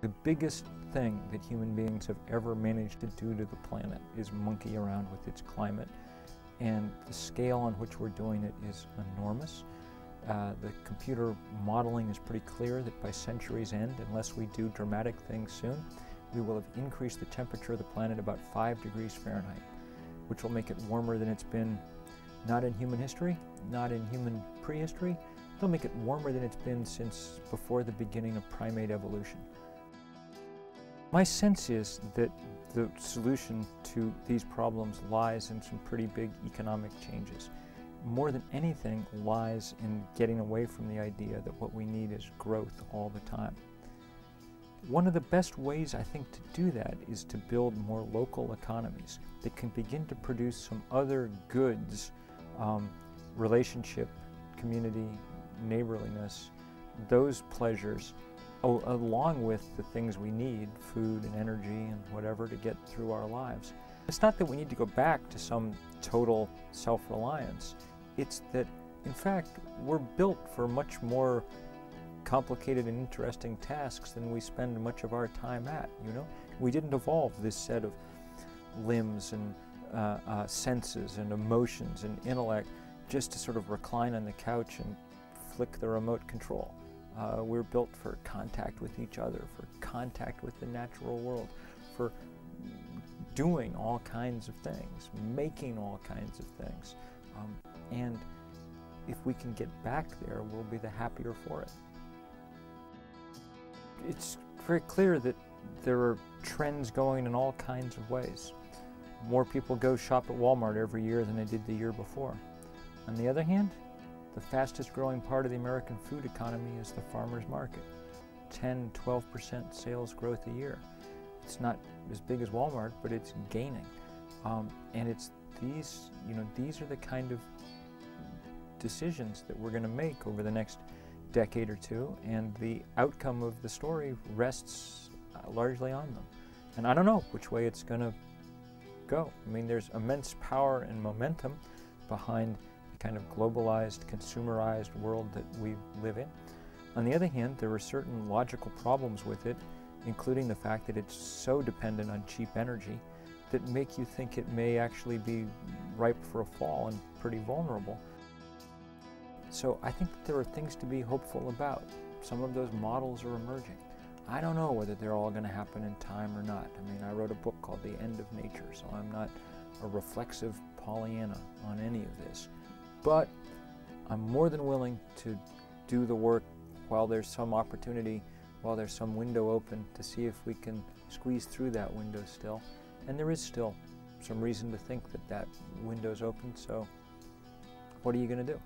The biggest thing that human beings have ever managed to do to the planet is monkey around with its climate, and the scale on which we're doing it is enormous. The computer modeling is pretty clear that by century's end, unless we do dramatic things soon, we will have increased the temperature of the planet about 5 degrees Fahrenheit, which will make it warmer than it's been not in human history, not in human prehistory. It'll make it warmer than it's been since before the beginning of primate evolution. My sense is that the solution to these problems lies in some pretty big economic changes. More than anything lies in getting away from the idea that what we need is growth all the time. One of the best ways, I think, to do that is to build more local economies that can begin to produce some other goods, relationship, community, neighborliness, those pleasures, along with the things we need, food and energy and whatever, to get through our lives. It's not that we need to go back to some total self-reliance. It's that, in fact, we're built for much more complicated and interesting tasks than we spend much of our time at, you know? We didn't evolve this set of limbs and senses and emotions and intellect just to sort of recline on the couch and flick the remote control. We're built for contact with each other, for contact with the natural world, for doing all kinds of things, making all kinds of things. And if we can get back there, we'll be the happier for it. It's very clear that there are trends going in all kinds of ways. More people go shop at Walmart every year than they did the year before. On the other hand, the fastest growing part of the American food economy is the farmer's market. 10–12% sales growth a year. It's not as big as Walmart, but it's gaining. And it's these, these are the kind of decisions that we're going to make over the next decade or two, and the outcome of the story rests largely on them. And I don't know which way it's going to go. I mean, there's immense power and momentum behind the kind of globalized, consumerized world that we live in. On the other hand, there are certain logical problems with it, including the fact that it's so dependent on cheap energy that make you think it may actually be ripe for a fall and pretty vulnerable. So I think that there are things to be hopeful about. Some of those models are emerging. I don't know whether they're all going to happen in time or not. I mean, I wrote a book called The End of Nature, so I'm not a reflexive Pollyanna on any of this. But I'm more than willing to do the work while there's some opportunity, while there's some window open, to see if we can squeeze through that window still. And there is still some reason to think that that window's open, so what are you going to do?